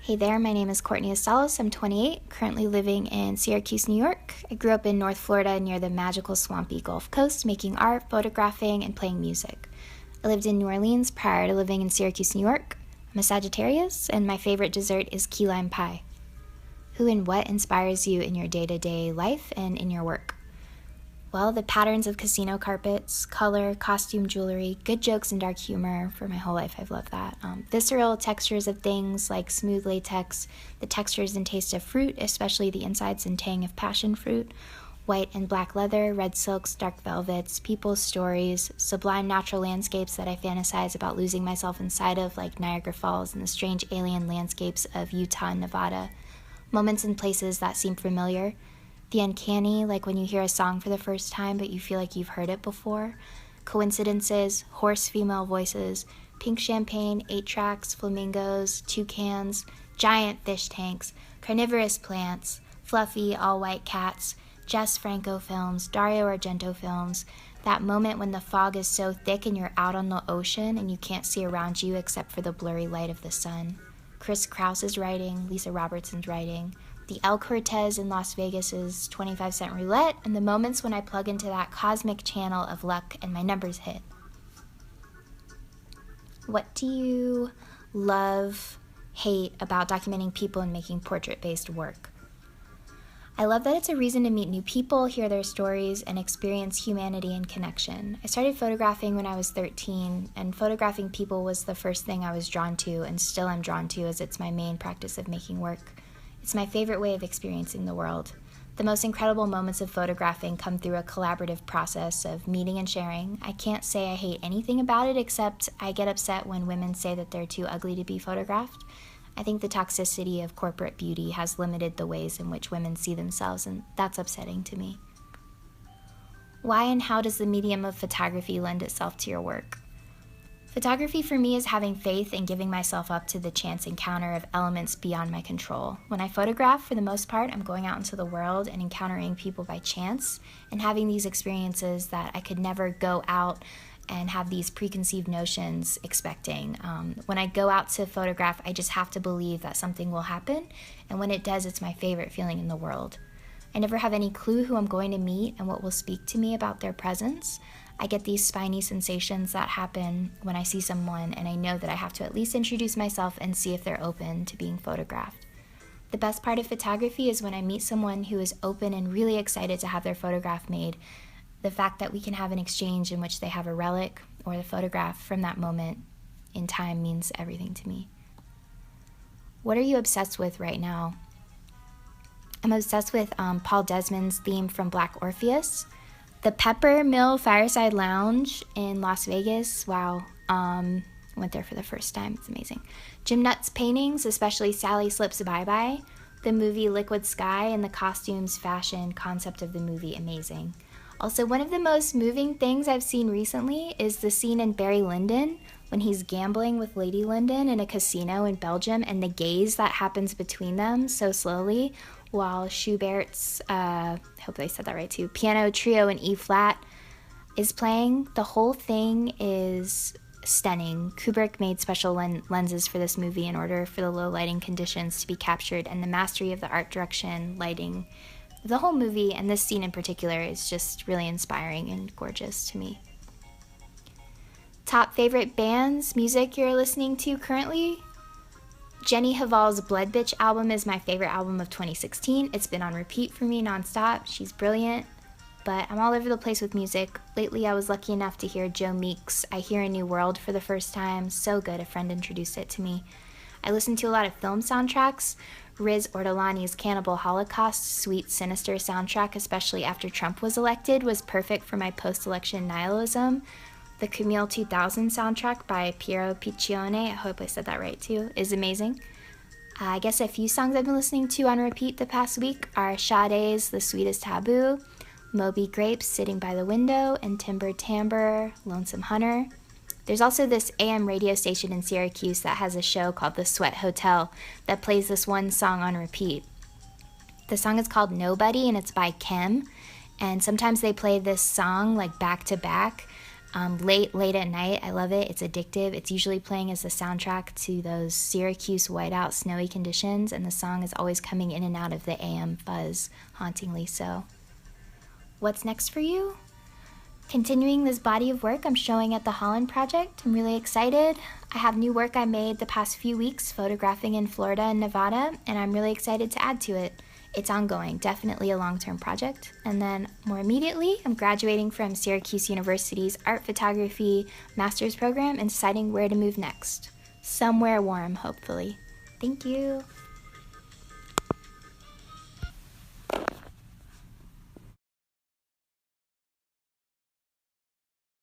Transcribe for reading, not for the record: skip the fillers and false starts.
Hey there, my name is Courtney Asztalos. I'm 28, currently living in Syracuse, New York. I grew up in North Florida near the magical swampy Gulf Coast, making art, photographing, and playing music. I lived in New Orleans prior to living in Syracuse, New York. I'm a Sagittarius, and my favorite dessert is key lime pie. Who and what inspires you in your day-to-day life and in your work? Well, the patterns of casino carpets, color, costume jewelry, good jokes and dark humor. For my whole life, I've loved that. Visceral textures of things like smooth latex, the textures and taste of fruit, especially the insides and tang of passion fruit, white and black leather, red silks, dark velvets, people's stories, sublime natural landscapes that I fantasize about losing myself inside of, like Niagara Falls and the strange alien landscapes of Utah and Nevada, moments and places that seem familiar, the uncanny, like when you hear a song for the first time but you feel like you've heard it before, coincidences, hoarse female voices, pink champagne, 8-tracks, flamingos, toucans, giant fish tanks, carnivorous plants, fluffy, all-white cats, Jess Franco films, Dario Argento films, that moment when the fog is so thick and you're out on the ocean and you can't see around you except for the blurry light of the sun. Chris Krause's writing, Lisa Robertson's writing, the El Cortez in Las Vegas's 25-cent roulette, and the moments when I plug into that cosmic channel of luck and my numbers hit. What do you love, hate about documenting people and making portrait-based work? I love that it's a reason to meet new people, hear their stories, and experience humanity and connection. I started photographing when I was 13, and photographing people was the first thing I was drawn to, and still I'm drawn to as it's my main practice of making work. It's my favorite way of experiencing the world. The most incredible moments of photographing come through a collaborative process of meeting and sharing. I can't say I hate anything about it, except I get upset when women say that they're too ugly to be photographed. I think the toxicity of corporate beauty has limited the ways in which women see themselves, and that's upsetting to me. Why and how does the medium of photography lend itself to your work? Photography for me is having faith and giving myself up to the chance encounter of elements beyond my control. When I photograph, for the most part, I'm going out into the world and encountering people by chance and having these experiences that I could never go out and have these preconceived notions expecting. When I go out to photograph, I just have to believe that something will happen, and when it does, it's my favorite feeling in the world. I never have any clue who I'm going to meet and what will speak to me about their presence. I get these spiny sensations that happen when I see someone, and I know that I have to at least introduce myself and see if they're open to being photographed. The best part of photography is when I meet someone who is open and really excited to have their photograph made. The fact that we can have an exchange in which they have a relic or the photograph from that moment in time means everything to me. What are you obsessed with right now? I'm obsessed with Paul Desmond's theme from Black Orpheus. The Pepper Mill Fireside Lounge in Las Vegas, wow, went there for the first time, it's amazing. Jim Nutt's paintings, especially Sally Slips Bye-Bye, the movie Liquid Sky, and the costumes, fashion, concept of the movie, amazing. Also, one of the most moving things I've seen recently is the scene in Barry Lyndon when he's gambling with Lady Lyndon in a casino in Belgium, and the gaze that happens between them so slowly while Schubert's, hope I said that right too, piano trio in E-flat is playing. The whole thing is stunning. Kubrick made special lenses for this movie in order for the low lighting conditions to be captured, and the mastery of the art direction, lighting, the whole movie, and this scene in particular, is just really inspiring and gorgeous to me. Top favorite bands, music you're listening to currently? Jenny Haval's Blood Bitch album is my favorite album of 2016. It's been on repeat for me nonstop. She's brilliant, but I'm all over the place with music. Lately, I was lucky enough to hear Joe Meek's I Hear a New World for the first time. So good, a friend introduced it to me. I listen to a lot of film soundtracks. Riz Ortolani's Cannibal Holocaust Sweet Sinister soundtrack, especially after Trump was elected, was perfect for my post-election nihilism. The Camille 2000 soundtrack by Piero Piccione, I hope I said that right too, is amazing. I guess a few songs I've been listening to on repeat the past week are Sade's The Sweetest Taboo, Moby Grape's Sitting by the Window, and Timber Timbre, Lonesome Hunter. There's also this AM radio station in Syracuse that has a show called The Sweat Hotel that plays this one song on repeat. The song is called Nobody, and it's by Kim, and sometimes they play this song like back to back. late at night. I love it. It's addictive. It's usually playing as the soundtrack to those Syracuse whiteout snowy conditions, and the song is always coming in and out of the AM fuzz, hauntingly so. What's next for you? Continuing this body of work I'm showing at the Holland Project. I'm really excited. I have new work I made the past few weeks photographing in Florida and Nevada, and I'm really excited to add to it. It's ongoing, definitely a long-term project. And then more immediately, I'm graduating from Syracuse University's art photography master's program and deciding where to move next. Somewhere warm, hopefully. Thank you.